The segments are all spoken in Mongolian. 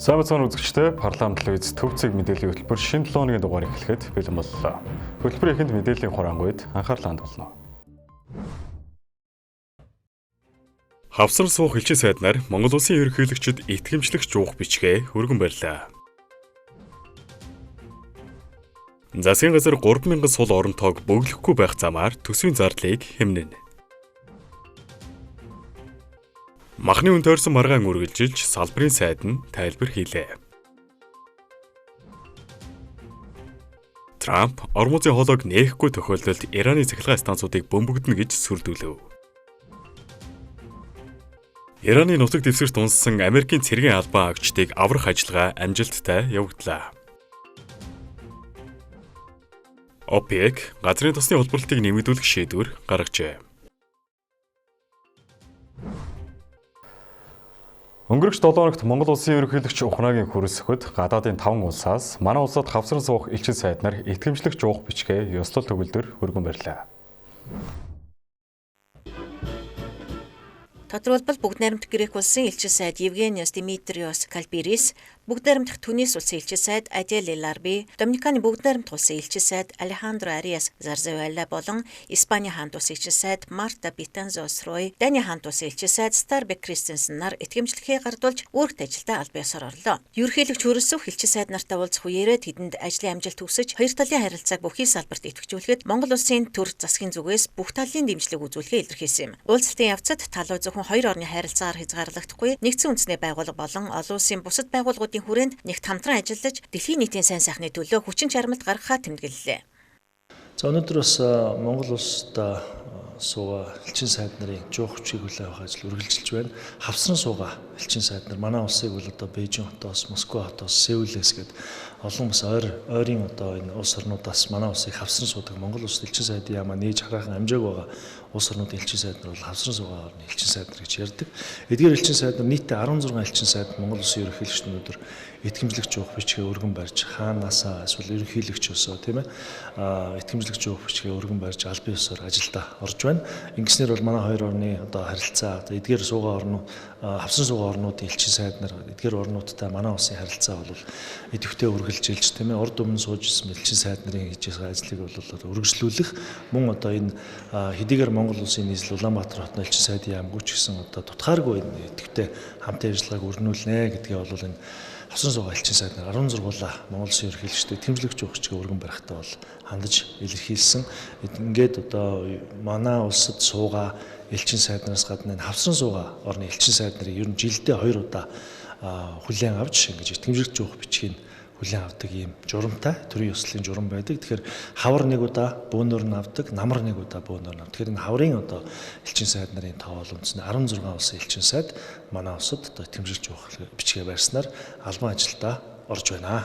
Сайн мэцэн үзэгчтэй парламент телевиз төвцөг мэдээллийн хөтөлбөр шинэ 7 өдрийн дугаар эхлэхэд бэлэн боллоо. Хөтөлбөрийн эхэнд мэдээллийн хураангуйд анхаарлаа хандуулна. Хавсар суух элчин сайднаар Монгол Улсын ерөнхийлөгчөд итгэмжлэх жуух бичгээ өргөн барьлаа. Засгийн газар 3,000 сул оронтойг бөглөхгүй байх замаар төсвийн зардлыг хэмнэнэ. Махны үн тойрсон маргаан үргэлжилж салбарын сайд нь тайлбар хийлээ. Трамп Ормозын хоолойг нээхгүй тохиолдолд Ираны цахилгаан станцуудыг бөмбөгдөнө гэж сүрдүүлв. Ираны нутаг дэвсгэрт унссан Америкийн цэргийн албан агчдыг аврах ажиллагаа амжилттай явагдлаа. ОПЕК газрын тосны холборлтыг нэмэгдүүлэх шийдвэр гаргажээ. Өнгөрөх 7 хоногт Монгол Улсын ерөнхийлөгч ухраагийн хөрөлсөхөд гадаадын 5 улсаас манай улсад хавсар суух элчин сайднаар итгэмжлэх жуух бичгээ ёслол төгөлдөр өргөн барьлаа. Тодорхойлбол бүгд найрамдах Грек улсын элчин сайд Евгениос Димитриос Калбирис, бүгд найрамдах Түнис улсын элчин сайд Адел Эларби, Доминиканы бүгд найрамдах улсын элчин сайд Алехандро Ариас Зарзавелла болон Испани хаант улсын элчин сайд Марта Битанзос Рой, Дани хаант улсын элчин сайд Старбек Кристенсен нар итгэмжлэхээ гардуулж үүрэгт ажилдаа аль биесээр орлоо. Ерөнхийлөгч хөрөлсөх элчин сайд нартай уулзах үеэрээ тэдэнд ажлын амжилт хүсэж хоёр талын харилцааг бүхий салбарт идэвхжүүлэхэд Монгол улсын төр засгийн зүгээс бүх талын дэмжлэг үзүүлэхээ илэрхийлсэн юм. Уулзалтын явцад талуу зөвхөн хоёр орны харилцаагаар хязгаарлагдахгүй нэгдсэн үндэсний байгууллага болон олон улсын бусад байгууллагуудын хүрээнд нэгт хамтран ажиллаж дэлхийн нийтийн сайн сайхны төлөө хүчин чармайлт гаргахаа тэмдэглэлээ. За өнөөдөр бас Монгол улсад сууга элчин сайд нарын жуух хүчийг хүлээн авах ажил үргэлжилж байна. Хавсран сууга элчин сайд нар манай улсыг бол одоо Бээжин хотоос, Москва хотоос, Сеулээс гээд олон бас ойрын одоо энэ улс орнуудаас манай улсыг хавсран суудаг Монгол улс элчин сайдын яамаа нээж хараахан амжааг байгаа улс орнуудын элчин сайд нар бол хавсран суугаа орны элчин сайд нар гэж ярьдаг. Эдгээр элчин сайд нар нийтдээ 16 элчин сайд Монгол улсын ерөнхийлөгчд өнөөдөр итгэмжлэх жуух бичгээ өргөн барьж хаанаасаа эсвэл ерөнхийлөгч өсөө тийм ээ итгэмжлэх жуух бичгээ өргөн барьж аль бие усаар ажилдаа орж байна. Ингэснээр бол манай хоёр орны одоо харилцаа эдгээр суугаа орнууд хавсан суугаа орнуудын элчин сайд нар эдгээр орнуудтай манай улсын харилцаа бол идэвхтэй үргэлжилж тийм ээ урд өмнө сууж ирсэн элчин сайд нарын хийж байгаа ажлыг бол үргэлжлүүлэх мөн одоо энэ хэдийгээр Монгол улсын нийслэл Улаанбаатар хотын элчин сайдын яамгүй ч гэсэн одоо тутгааргүй идэвхтэй хамтын ажиллагааг өргөнүүлнэ гэдгээ бол энэ хавсан суугаа элчин сайд нар 16 Монгол улсын ерөнхийлөгчдөд итгэмжлэх жуух бичгээ өргөн барихтаа бол хандаж илэрхийлсэн. Ингээд одоо манай улсад суугаа элчин сайднараас гадна энэ хавсан суугаа орны элчин сайд нарын ер нь жилдээ 2 удаа хүлээн авч ингэж итгэмжлэх жуух бичгийг хүлээн авдаг ийм журамтай төрийн ёслолын журам байдаг. Тэгэхээр хавар нэг удаа бөөнөр нь авдаг, намар нэг удаа бөөнөр нь авдаг. Тэгэхээр энэ хаврын одоо элчин сайд нарын тоо бол үндсэндээ 16 улсын элчин сайд манай улсад одоо итгэмжлэх жуух бичгээ барьснаар албан ажилдаа орж байна.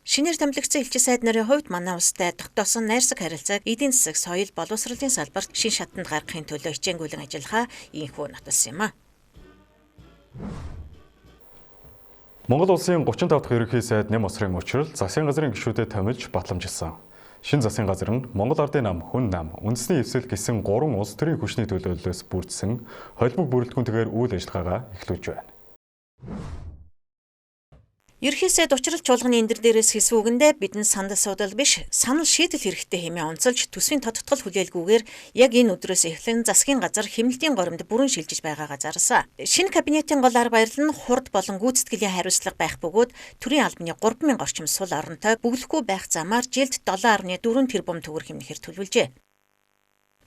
Шинээр томилогдсон элчин сайд нарын хувьд манай улстай тогтоосон найрсаг харилцааг эдийн засаг, соёл, боловсролын салбарт шин шатанд гаргахын төлөө хичээнгүйлэн ажиллахаа ийхүү нотолсон юм а. Монгол улсын 35 дахь ерөнхий сайд Нэм усрын учрал засгийн газрын гишүүдэд томилж батламжсан. Шинэ засгийн газар нь Монгол Ардын нам, Хүн нам, үндэсний эвсэл гэсэн 3 улс төрийн хүчний төлөөллөөс бүрдсэн холбог бүрэлдэхүүнтэйгээр үйл ажиллагаагаа эхлүүлж байна. Ерөнхий сайд учрал чуулганы эндэр дээрээс хэлсвүүгэндээ бидэн санд асуудал биш, санал шийдэл хэрэгтэй хэмээн онцолж төсвийн тодтгол хүлээлгүйгээр яг энэ өдрөөс эхлэн засгийн газар хэмнэлтийн горимд бүрэн шилжиж байгаагаа зарласан. Шинэ кабинетийн гол арга барил нь хурд болон гүйцэтгэлийн хариуцлага байх бөгөөд төрийн албаны 3,000 орчим сул оронтой бөглөхгүй байх замаар жилд 7.4 тэрбум төгрөг хэмнэхээр төлөвлөжээ.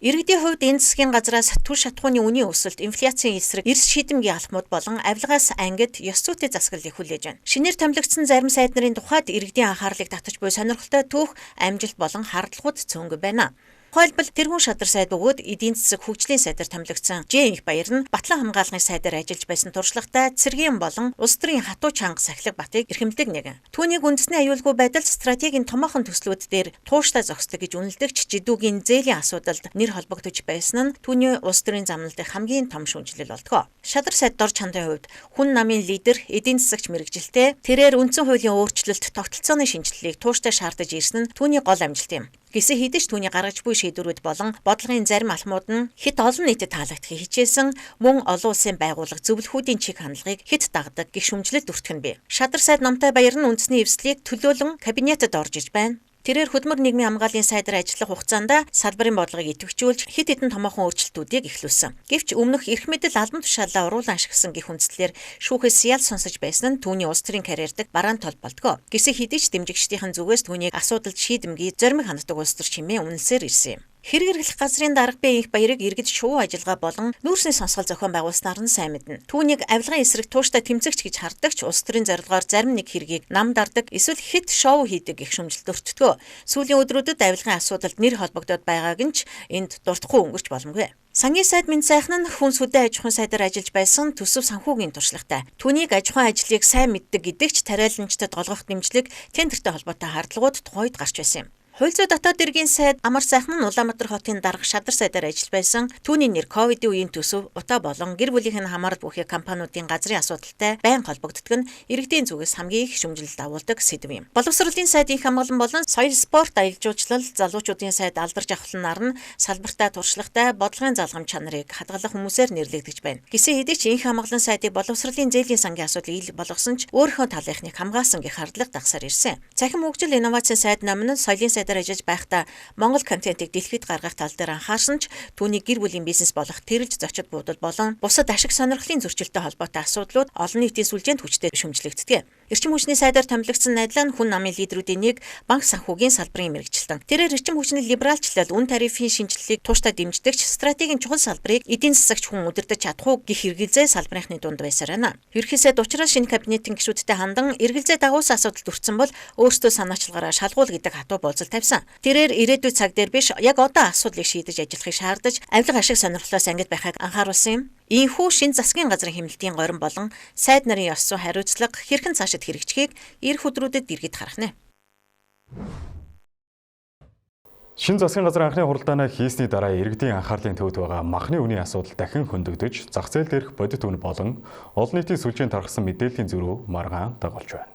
Иргэдийн хувьд энэ засгийн газраас түр шатхууны үнийн өсөлт, инфляцийн эсрэг, эрс шийдэмгий алхмууд болон авилгаас ангид ёс зүйтэй засаглалыг хүлээж байна. Шинээр томилогдсон зарим сайд нарын тухайд иргэдийн анхаарлыг татаж буй сонирхолтой түүх, амжилт болон хардлагууд цөөнгө байна. Тухайлбал тэргүүн шадар сайд бөгөөд эдийн засаг хөгжлийн сайдаар томилогдсон Ж их баяр нь Батлан хамгаалгын сайдаар ажиллаж байсан туршлагатай цэргийн болон улс төрийн хатуу чанга сахилга батыг эрхэмдэг нэгэн. Түүнийг үндэсний аюулгүй байдал стратегийн томоохон төслүүд дээр тууштай зогсдог гэж үнэлдэгч Жидүүгийн зээлийн асуудалд нэр холбогдож байсан нь түүний улс төрийн замналдын хамгийн том шүүмжлэл болдгоо. Шадар сайд дор чандын хувьд Хүн намын лидер эдийн засагч мэрэгжилтэй тэрээр үндсэн хуулийн өөрчлөлт тогтолцооны шинжилгээг тууштай шаардаж ирсэн нь түүний гол амжилт юм. Гисэн хэдэж түүний гаргаж буй шийдвэрүүд болон бодлогын зарим алхмууд нь хэд олон нийтэд таалагдахыг хичээсэн мөн олон улсын байгууллага зөвлөхүүдийн чиг хандлагыг хэд дагдаг гэх шүмжлэлд өртгөн бий. Шадар сайд Номтой Баяр нь үндэсний эвслийг төлөөлөн кабинетад орж иж байна. Тэрээр хөдөлмөр нийгмийн хамгааллын сайдаар ажиллах хугацаанд салбарын бодлогыг идэвхжүүлж хэд хэдэн томоохон өөрчлөлтүүдийг эхлүүлсэн. Гэвч өмнөх эрх мэдэл албан тушаалаа уруулан ашигласан гэх үндслээр шүүхээс ял сонсож байсан нь түүний улс төрийн карьердаг бараан тол болдгоо. Гисэн хэдий ч дэмжигчдийн зүгээс түүнийг асуудалд шийдэмгий зориг ханддаг улс төр чимээ үнэлсээр ирсэн юм. Хэрэг эрхлэх газрын дарга Б. Инх Баярыг иргэд шувуу ажиллагаа болон нүүрсний сонсгол зохион байгуулснаар нь сайн мэднэ. Түүнийг авилгын эсрэг тууштай тэмцэгч гэж хардагч улс төрийн зорилгоор зарим нэг хэргийг нам дардаг эсвэл хэд шоу хийдэг гэх шүмжэлд өртдгөө. Сүүлийн өдрүүдэд авилгын асуудалд нэр холбогдоод байгааг нь ч энд дуртахгүй өнгөрч боломгүй. Сангийн сайд Мэнд сайхан нь хүнс хөдөө аж ахуйн сайдаар ажиллаж байсан төсөв санхүүгийн туршлагатай. Түүнийг аж ахуйн ажлыг сайн мэддэг гэдэгч тариаланчдад голгох дэмжлэг тендертэй холбоотой хардлагууд тухайд гарч байсан юм. Хууль зүйн дотоод иргэн сайд Амар сайхан нь Улаанбаатар хотын дарга Шадар сайдаар ажиллаж байсан. Түүний нэр ковидын үеийн төсөв, утаа болон гэр бүлийнх нь хамаарал бүхий компаниудын газрын асуудалтай байн холбогддог нь иргэдийн зүгээс хамгийн их шүмжлэлд агуулдаг сэдэв юм. Боловсролын сайд Инх хамгаалан болон соёл спорт аялал жуулчлал залуучуудын сайд Алдарч Авхлан нар нь салбартаа туршлагатай бодлогын залгамж чанарыг хадгалах хүмүүсээр нэрлэгдэж байна. Гисэн хэдий ч Инх хамгаалан сайдыг боловсролын зээлийн сангийн асуудлыг ил болгосон ч өөрийнхөө талынхныг хамгаалсан гэх хардлага дагсаар ирсэн. Цахим хөгжил инновацийн сайд намын соёлын сайдаар ажиллаж байхдаа Монгол контентыг дэлхийд гаргах тал дээр анхаарсан ч түүний гэр бүлийн бизнес болох тэрэлж зочид буудал болон бусад ашиг сонирхлын зөрчилтэй холбоотой асуудлууд олон нийтийн сүлжээнд хүчтэй шүмжлэгддэг. Эрчим хүчний сайдаар томилогдсон найдлага нь хүн намын лидерүүдийн нэг банк санхүүгийн салбарын мэрэгчлэн. Тэрээр эрчим хүчний либералчлал, үн тарифын шинжилгээг тууштай дэмждэгч стратегийн чухал салбарыг эдийн засагч хүн удирдах чадахгүй гэх эргэлзээ салбарынхны дунд байсаар байна. Ерөнхий сайд учраас шинэ кабинетийн гишүүдтэй хандан эргэлзээ дагуулсан асуудалд өртсөн бол өөрсдөө санаачлагаараа шалгуул гэдэг хатуу болцол тавьсан. Тэрээр ирээдүйд цаг дээр биш яг одоо асуудлыг шийдэж ажиллахыг шаардаж авилга ашиг сонирхлоос ангид байхыг анхааруулсан юм. Ийхүү шин засгийн газрын хэмнэлтийн горин болон сайд нарын ёс зүйн хариуцлага хэрхэн цаашид хэрэгжихийг эх өдрүүдэд дэргэд харах нэ. Шинэ засгийн газрын анхны хуралдаанаа хийсний дараа иргэдийн анхаарлын төвд байгаа махны үнийн асуудал дахин хөндөгдөж, зах зээл дээрх бодит үн болон олон нийтийн сүлжээнд тархсан мэдээллийн зөрүү маргаан дагуулж байна.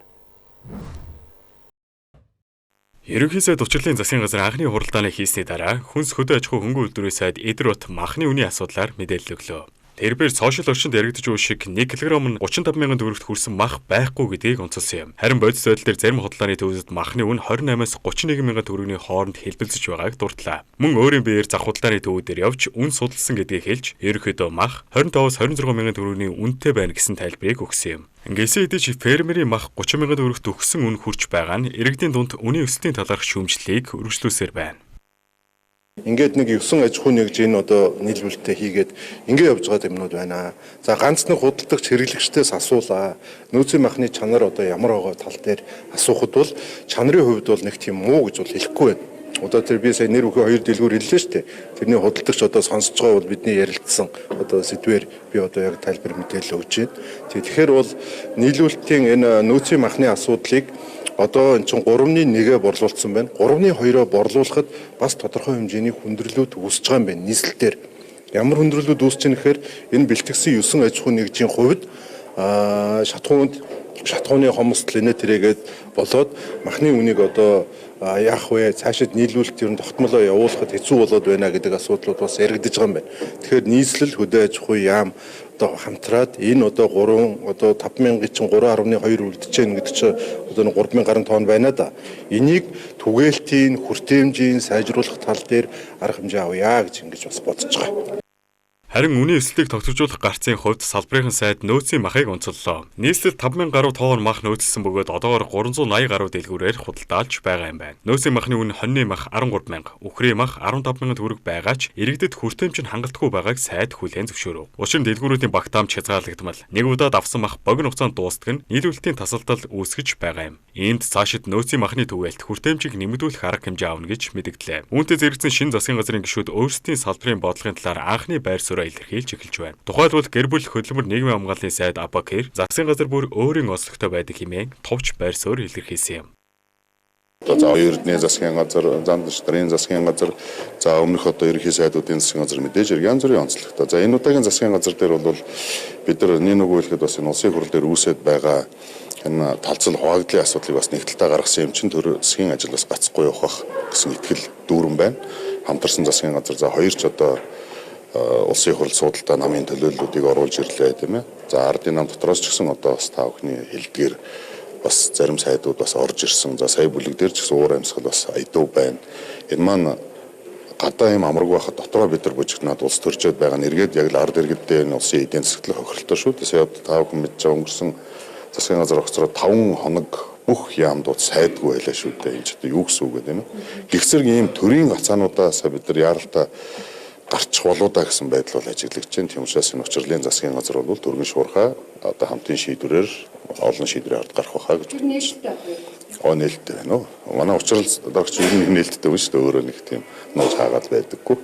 Ерөнхий сайд Учрлын засгийн газрын анхны хуралдаанаа хийсний дараа хүнс хөдөө аж ахуй хөнгөн үйлдвэрийн сайд Эдэр бат махны үнийн асуудлаар мэдээлэл өглөө. Тэрээр сошиал орчинд яригдж буй шиг 1 кг нь 35,000 төгрөгт хүрсэн мах байхгүй гэдгийг онцолсон юм. Харин бодис байдал дээр зарим худлааны төвөд махны үн 28-аас 31,000 төгрөгийн хооронд хэлбэлзэж байгааг дурдлаа. Мөн өөрийн биеэр зах худлааны төвүүд дээр явж үн судалсан гэдгийг хэлж, ерөнхийдөө мах 25-аас 26,000 төгрөгийн үнэтэй байна гэсэн тайлбарыг өгсөн юм. Ингээсээ хэдий ч фермерийн мах 30,000 төгрөгт өгсөн үн хүрч байгаа нь иргэдийн дунд үнийн өсөлтийн талаарх шүүмжлэлийг үргэлжлүүлсээр байна. Ингээд нэг 9 аж ахуй нэгжийн одоо нийлүүлэлтээ хийгээд ингээд явж байгаа юмнууд байна. За ганц нэг худалдагч хэрэглэгчдээс асуулаа. Нөөцийн махны чанар одоо ямар байгаа тал дээр асуухад бол чанарын хувьд бол нэг тийм муу гэж бол хэлэхгүй байна. Одоо тэр би сая нэр бүхий 2 дэлгүүр хэллээ шүү дээ. Тэрний худалдагч одоо сонсож байгаа бол бидний ярилцсан одоо сэдвэр би одоо яг тайлбар мэдээлэл өгч байна. Тэгэхээр бол нийлүүлэлтийн энэ нөөцийн махны асуудлыг одоо эн чинь 3.1-ээ борлуулсан байна. 3.2-оо борлуулахад бас тодорхой хэмжээний хүндрэлүүд үүсэж байгаа юм байна нийслэлээр. Ямар хүндрэлүүд үүсэж байгаа нэхээр энэ бэлтгэсэн 9 аж ахуй нэгжийн хувьд шатхууны хомсдол инэ тэрэгээд болоод махны үнийг одоо яах вэ? Цаашид нийлүүлэлт ер нь тогтмолоо явуулахад хэцүү болоод байна гэдэг асуудлууд бас яригдж байгаа юм байна. Тэгэхээр нийслэл хөдөө аж ахуй яам одоо хамтраад энэ одоо 5,000 чинь 3.2 үлдэж байна гэдэг чинь одоо 3,000 гаруй тонн байна да. Энийг түгээлтийн хүртээмжийн сайжруулах тал дээр арга хэмжээ авъя гэж ингэж бас бодож байгаа. Харин үнийн өсөлтийг тогтворжуулах гарцын хувьд салбарын сайд нөөцийн махыг онцоллоо. Нийслэл 5,000 гаруй тонн мах нөөцлсөн бөгөөд одоогоор 380 гаруй дэлгүүрээр худалдаалж байгаа юм байна. Нөөцийн махны үн хоньны мах 13,000, үхрийн мах 15,000 төгрөг байгаа ч иргэдэд хүртээмж нь хангалтгүй байгааг сайд хүлээн зөвшөөрөв. Учир нь дэлгүүрүүдийн багтаамж хязгаарлагдмал. Нэг удаад авсан мах богино хугацаанд дуустдаг нь нийлүүлэлтийн тасалдал үүсгэж байгаа юм. Иймд цаашид нөөцийн махны түгээлт хүртээмжийг нэмэгдүүлэх арга хэмжээ авна гэж мэдгдлээ. Үүнтэй зэрэгцэн шинэ засгийн газрын гишүүд өөрсдийн салбарын бодлогын талаар анхны байр суурь илэрхийлж эхэлж байна. Тухайлбал гэр бүл хөдөлмөр нийгмийн хамгааллын сайд Абакер засгийн газар бүр өөрийн онцлогтой байдаг хэмээн товч байр суурь илэрхийлсэн юм. За Эрдэнэ засгийн газар, Замдчдрын засгийн газар, за өмнөх одоо ерөнхий сайдуудын засгийн газар мэдээж янз бүрийн онцлогтой. За энэ удаагийн засгийн газар дээр бол бид нар нэг үгэлэхэд бас энэ улсын хурал дээр үүсэт байгаа энэ талцал хуваагдлын асуудлыг бас нэг талдаа гаргасан юм чинь төр засгийн ажил бас гацхгүй явах гэсэн итгэл дүүрэн байна. Хамтарсан засгийн газар за 2 ч одоо улсын хурал суудалтай намын төлөөллүүдийг оруулж ирлээ тийм ээ. За ардын нам дотроос ч гэсэн одоо бас та бүхний хэлдгээр бас зарим сайдууд бас орж ирсэн. За сая бүлэг дээр ч гэсэн уур амьсгал бас айдуу байна. Энэ маань гадаа юм амарг байхад дотроо бид нар бүжигнаад улс төрчөөд байгаа нэргээд яг л ард иргэдээ энэ улсын эдийн засгийн хохиролтой шүү. Тэсээ та бүхэн мэдж байгаа өнгөрсөн засгийн газар огцроо 5 хоног бүх яамдууд сайдгүй байлаа шүү дээ. Энэ ч одоо юу гэсэн үг гэдэг юм. Гэгцэрэг ийм төрийн гацаануудаас бид нар яаралтай гарчих болоо да гэсэн байдал бол ажиглагдж байна. Тийм учраас энэ учрлын засгийн газар бол дөрвөн шуурхай одоо хамтын шийдвэрээр олон шийдвэрээр ард гарах байхаа гэж байна. Нээлттэй байна уу? Манай учрал дагч ер нь нээлттэй байна шүү дээ. Өөрөө нэг тийм нууц хаагаад байдаггүй.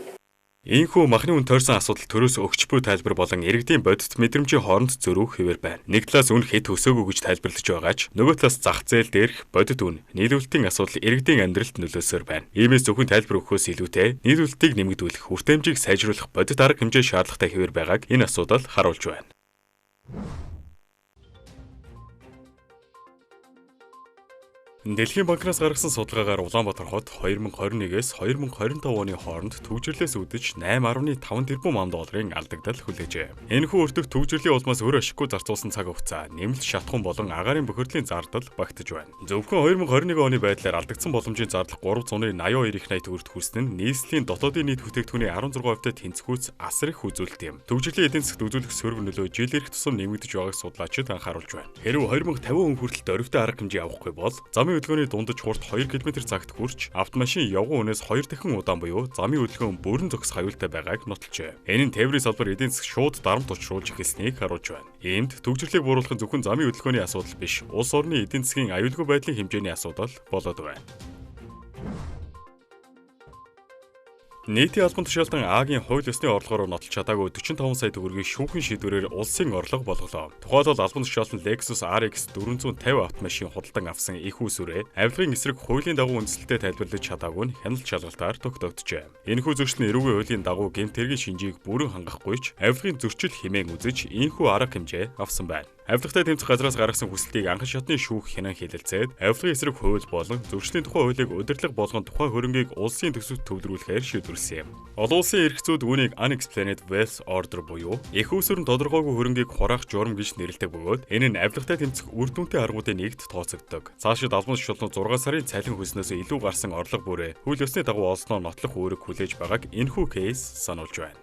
Ийхүү махны үн тойрсон асуудал төрөөс өгч буй тайлбар болон иргэдийн бодит мэдрэмжийн хооронд зөрүүх хэвээр байна. Нэг талаас үн хэд өсөөгүй гэж тайлбарлаж байгаа ч нөгөө талаас зах зээл дээрх бодит үн нийлүүлэлтийн асуудал иргэдийн амьдралд нөлөөсөөр байна. Иймээс зөвхөн тайлбар өгөхөөс илүүтэй нийлүүлэлтийг нэмэгдүүлэх, хүртээмжийг сайжруулах бодит арга хэмжээ шаардлагатай хэвээр байгааг энэ асуудал харуулж байна. Дэлхийн банкнаас гаргасан судалгаагаар Улаанбаатар хот 2021-ээс 2025 оны хооронд төвжирлээс үдэж 8.5 тэрбум ам долларын алдагдал хүлээжээ. Энэхүү өртөг төвжирлийн улмаас өөр ашиггүй зарцуулсан цаг хугацаа, нэмэлт шатхуун болон агаарын бохирдлын зардал багтаж байна. Зөвхөн 2021 оны байдлаар алдагдсан боломжийн зардал 382 их найт төгрөгт хүрсэн нь нийслэлийн дотоодын нийт бүтээгдэхүүний 16%-д тэнцвүүц асар их үзүүлэлт юм. Төвжирлийн эдийн засгт үзүүлэх сөрөг нөлөө жил ирэх тусам нэмэгдэж байгааг судлаачид анхааруулж байна. Хэрвээ 2050 он хүртэл дөрвтэй арга хэмжээ авахгүй бол замын хөдөлгөөний дундаж хурд 2 км цагт хүрч автомашин явган үнээс 2 дахин удаан буюу замын хөдөлгөөн бүрэн зогсох аюултай байгааг нотолжээ. Энэ нь тээврийн салбар эдийн засаг шууд дарамт учруулж эхэлснийг харуулж байна. Иймд төвжирлийг бууруулах зөвхөн замын хөдөлгөөний асуудал биш, улс орны эдийн засгийн аюулгүй байдлын хэмжээний асуудал болоод байна. Нийтийн албан тушаалтан Агийн хууль ёсны орлогоор нотолж чадаагүй 45 сая төгрөгийн шүүхэн шийдвэрээр улсын орлого болголоо. Тухайлбал албан тушаалтан Lexus RX 450 автомашин худалдан авсан их усүрээ авилгын эсрэг хуулийн дагуу үндэслэлтэд тайлбарлаж чадаагүй нь хяналт шалгалтаар тогтогджээ. Энэхүү зөрчил нь эрүүгийн хуулийн дагуу гэмт хэргийн шинжийг бүрэн хангахгүй ч авилгын зөрчил хэмээн үзэж энэхүү арга хэмжээ авсан байна. Авилгатай тэмцэх газраас гаргасан хүсэлтийг анхан шатны шүүх хянан хэлэлцээд авилгын эсрэг хууль болон зөрчлийн тухай хуулийг удирдлага болгон тухай хөрөнгийг улсын төсөвт төвлөрүүлэхээр шийдвэрлсэн юм. Олон улсын эрх зүйд үүнийг unexplained wealth order буюу их усүрэн тодорхойгүй хөрөнгийг хураах журам гэж нэрлэдэг бөгөөд энэ нь авилгатай тэмцэх үр дүнтэй аргуудын нэгд тооцогддог. Цаашид албан тушаалтан 6 сарын цалин хөлснөөс илүү гарсан орлого бүрээ хууль ёсны дагуу олсноо нотлох үүрэг хүлээж байгааг энэхүү кейс сануулж байна.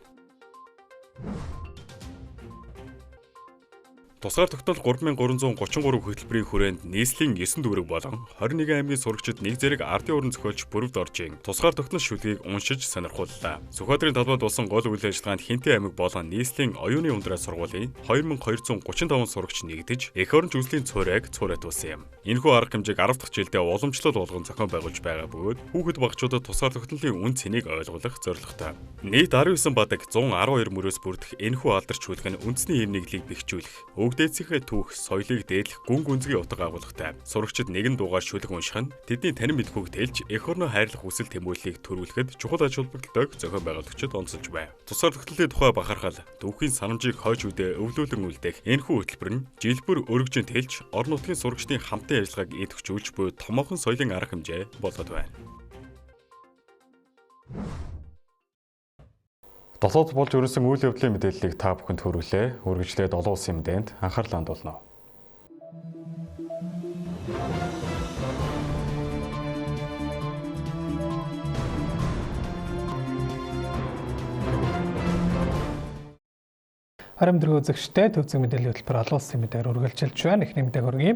Тусгаар тогтнол 3333 хөтөлбөрийн хүрээнд нийслэлийн 9 дүүрэг болон 21 аймгийн сурагчид нэг зэрэг ардын уран зохиолч бүрвд оржийн тусгаар тогтнол шүлгийг уншиж сонирхоллоо. Сүхбаатарын талбайд болсон гол үйл ажиллагаанд Хинтээ аймаг болон нийслэлийн оюуны ундраа сургуулийн 2235 сурагч нэгдэж эх оронч үзлийн цорайг цуурайтуулсан юм. Энэхүү арга хэмжээг 10 дахь жилдээ уламжлал болгон зохион байгуулж байгаа бөгөөд хүүхэд багчуудад тусгаар тогтнолын үн цэнийг ойлгуулах зорилготой. Нийт 19 бадаг 112 мөрөөс бүрдэх энэхүү алдарч хүлэг нь үндэсний хэм нэглийг бэхжүүлэх дээдсийнхээ түүх, соёлыг дээдлэх гүн гүнзгий утга агуулгатай. Сурагчид нэгэн дуугаар шүлэг унших нь тэдний танин мэдхүйг тэлж эх орноо хайрлах хүсэл тэмүүллийг төрүүлэхэд чухал ач холбогдолтойг зохион байгуулагчид онцолж байна. Тусгаар тогтнолын тухай бахархал, түүхийн санамжийг хойж үдээ өвлүүлэн үлдээх энэхүү хөтөлбөр нь жил бүр өргөжин тэлж орон нутгийн сурагчдын хамтын ажиллагааг идэвхжүүлж буй томоохон соёлын арга хэмжээ болоод байна. Дотоод болж өрнөсөн үйл явдлын мэдээллийг та бүхэнд хүргэлээ. Үргэлжлээд олон улсын мэдээнд анхаарлаа хандуулна. Харамдрын үзэгчтэй төвцөг мэдээллийн хөтөлбөр олон улсын мэдээр үргэлжилж байна. Эхний мэдээг хүргэе.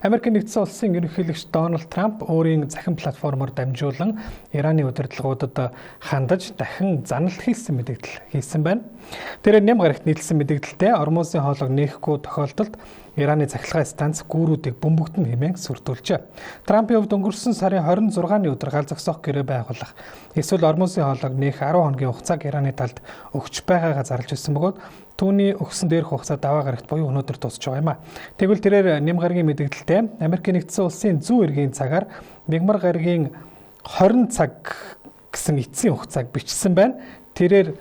Америкийн нэгдсэн улсын ерөнхийлөгч Дональд Трамп өөрийн захин платформоор дамжуулан Ираны удирдлагуудад хандаж дахин заналт хийсэн мэдээлэл хийсэн байна. Тэрээр нэм гарагт нийлсэн мэдээлэлдээ Ормозын хоолойг нээхгүй тохиолдолд Ираны цахилгаан станц гүүрүүдийг бөмбөгдөн хэмээн сүртүүлжээ. Трампын хувьд өнгөрсөн сарын 26-ны өдөр гал зогсоох гэрээ байгуулах эсвэл Ормозын хоолойг нээх 10 хоногийн хугацааг Ираны талд өгч байгаагаа зарлж ирсэн бөгөөд түүний өгсөн дээрх хугацаа даваа гарагт буюу өнөөдөр дуусч байгаа юм а. Тэгвэл тэрээр нэм гарагийн мэдээлэлдээ Америкийн нэгдсэн улсын зүүн эргийн цагаар мягмар гарагийн 20 цаг гэсэн эцсийн хугацааг бичсэн байна. Тэрээр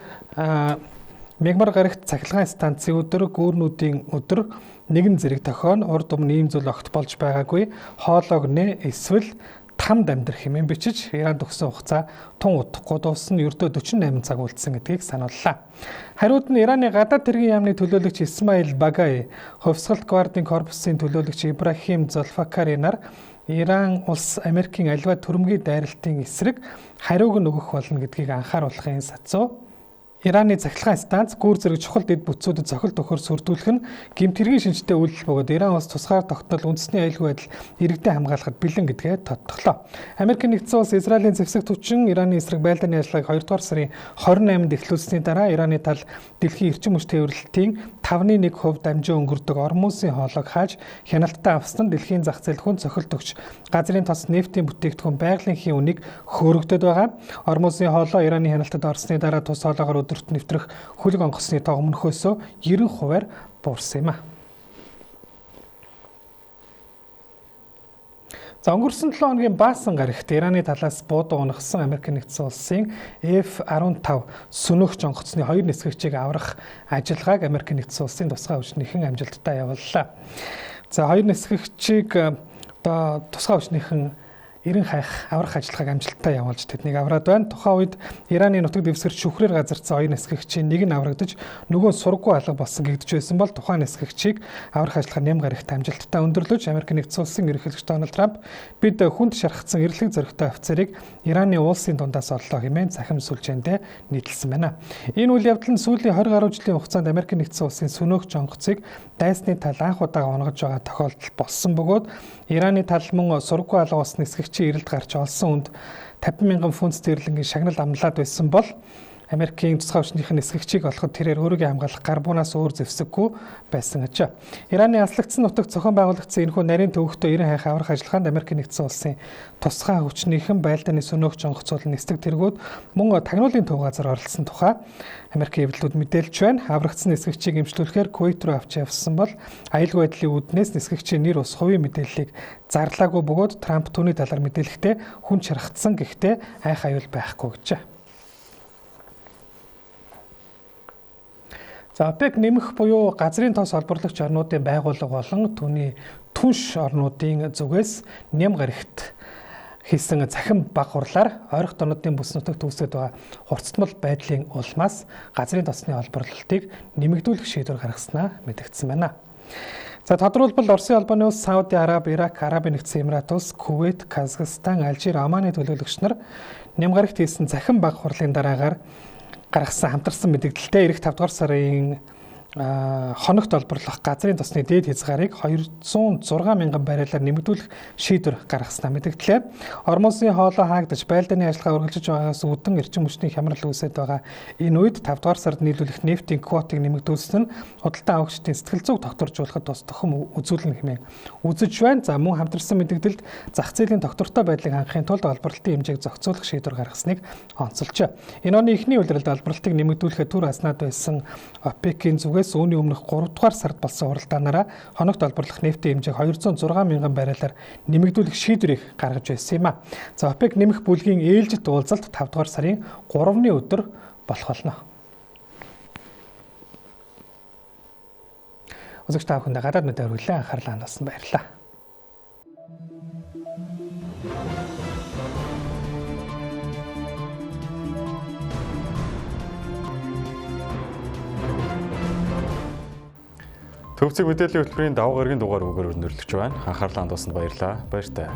мягмар гарагт цахилгаан станцын өдөр, гүүрнүүдийн өдөр нэгэн зэрэг тохион урд өмнө ийм зүйл огт болж байгаагүй. Хоолойг нэ эсвэл тамд амьдрах хэмээн бичиж Иран төгсөн хугацаа тун удахгүй дууссан ердөө 48 цаг үлдсэн гэдгийг санууллаа. Хариуд нь Ираны гадаад хэргийн яамны төлөөлөгч Исмаил Багай, хувьсгалт гвардийн корпусын төлөөлөгч Ибрахим Зулфакари нар Иран улс Америкийн аливаа түрэмгий дайралтын эсрэг хариуг нь өгөх болно гэдгийг анхааруулахын сацуу Ираны цахилгаан станц гүүр зэрэг чухал дэд бүтцүүдэд цохил төхөр сүрдүүлэх нь гэмт хэргийн шинжтэй үйлдэл бөгөөд Иран улс тусгаар тогтнол үндэсний аюулгүй байдал иргэдэд хамгаалахад бэлэн гэдгээ тодтоглоо. Америкийн нэгдсэн улс Израилийн зэвсэг түвшин Ираны эсрэг байлдааны ажиллагааг 2 дугаар сарын 28-нд эхлүүлсэний дараа Ираны тал дэлхийн эрчим хүч тээвэрлэлтийн 5.1% дамжин өнгөрдөг Ормузын хоолойг хааж хяналттай авсан нь дэлхийн зах зээл хүн цохилт өгч газрын тос нефтийн бүтээгдэхүүн байгалийн үнийг хөөрөгдөд байгаа. Ормузын хоолой Ираны хяналтад орсны дараа тус хоолойгоор өдөрт нэвтрэх хөлөг онгоцны тоо өмнөхөөсөө 90% буурсан юм а. За өнгөрсөн 7 хоногийн баасан гарагт Ираны талаас буудуу унагсан Америкийн нэгдсэн улсын F-15 сүнөгч онгоцны 2 нисгэгчийг аврах ажиллагааг Америкийн нэгдсэн улсын тусгай хүчнийхэн амжилттай явууллаа. За 2 нисгэгчийг одоо тусгай хүчнийхэн 90 хайх аврах ажиллагааг амжилттай явуулж тэднийг авраад байна. Тухайн үед Ираны нутаг дэвсгэр шүхрээр газардсан 2 нисгэгчийн нэг нь аврагдаж нөгөө сургуу алга болсон гэгдэж байсан бол тухайн нисгэгчийг аврах ажиллагаа нэм гарагт амжилттай өндөрлөж Америкийн нэгдсэн улсын ерөнхийлөгч Дональд Трамп бид хүнд шархсан эрлэг зөрөгтэй офицерыг Ираны уулсын дундаас оллоо хэмээн цахим сүлжээндээ нийтлсэн байна. Энэ үйл явдал нь сүүлийн 20 гаруй жилийн хугацаанд Америкийн нэгдсэн улсын сүнөөгч онгоцыг дайсны тал анх удаа унгаж байгаа тохиолдол болсон бөгөөд Ираны тал мөн сургуу алга болсон нисгэгчийн эрэлд гарч олсон үнд 50,000 фунт стерлингийн шагнал амлаад байсан бол Америкийн тусгай хүчнийхэн нисгэгчийг олоход тэрээр өөрийгөө хамгаалах гарбуунаас өөр зэвсэггүй байсан гэж. Ираны аслагдсан нутагт зохион байгуулагдсан энэхүү нарийн төвөгтэй 90 хайх аврах ажиллагаанд Америкийн нэгдсэн улсын тусгай хүчнийхэн байлдааны сүнөөгч онгоцол нисдэг тэргүүд мөн тагнуулын төв газар оролцсон тухай Америкийн эвлэлүүд мэдээлж байна. Аврагдсан нисгэгчийг эмчлүүлэхээр Кувейт руу авч явсан бол аюулгүй байдлын үүднээс нисгэгчийн нэр ус хувийн мэдээллийг зарлаагүй бөгөөд Трамп түүний талаар мэдээлэхдээ хүн чархтсан гэхдээ айх аюул байхгүй гэжээ. За ОПЕК нэмэх буюу газрын тос олборлагч орнуудын байгууллага болон түүний түнш орнуудын зүгээс нэм гарагт хийсэн захин баг хурлаар ойрох донодын бүс нутагт үүсгэж байгаа хурцтмал байдлын улмаас газрын тосны олборлолтыг нэмэгдүүлэх шийдвэр гаргаснаа мэдэгдсэн байна. За тодорхойлбол Оросын албаны улс, Сауди Араби, Ирак, Арабын нэгдсэн Эмират улс, Кувейт, Казахстан, Алжир, Оманы төлөөлөгч нар нэм гарагт хийсэн захин баг хурлын дараагаар гаргасан хамтарсан мэдээлэлтэй ирэх 5 дугаар сарын хоногт олборлох газрын тосны дээд хязгаарыг 206 мянган баррелаар нэмэгдүүлэх шийдвэр гаргаснаа мэдэгдлээ. Ормузын хоолой хаагдаж байлдааны ажиллагаа үргэлжлэж байгаагаас үүдэн эрчим хүчний хямрал үүсэж байгаа энэ үед 5 дугаар сард нийлүүлэх нефтийн квотыг нэмэгдүүлсэн нь худалдан авагчдын сэтгэл зүйг докторжуулахад тус тохом үзүүлнэ хэмээн үзэж байна. За мөн хамтарсан мэдээлэлд зах зээлийн доктортой байдлыг хангахын тулд олборлолтын хэмжээг зохицуулах шийдвэр гаргасныг онцолжээ. Энэ оны эхний улиралд олборлолтыг нэмэгдүүлэхэд түр аснаад байсан ОПЕК-ийн зүгээс үүний өмнөх 3 дугаар сард болсон уралдаанаараа хоногт олборлох нефтийн хэмжээг 206 мянган баррелаар нэмэгдүүлэх шийдвэрийг гаргаж байсан юм а. За ОПЕК нэмэх бүлгийн ээлжит уулзалт 5 дугаар сарын 3-ны өдөр болох болно. Үзэгч та бүхэнд гадаад мэдээ хүргэлэн анхаарлаа хандуулсан баярлалаа. Төвцөг мэдээллийн хөтөлбөрийн даваа гарагийн дугаар өгөр өндөрлөж байна. Анхаарлаа хандуулсанд баярлалаа. Баяртай.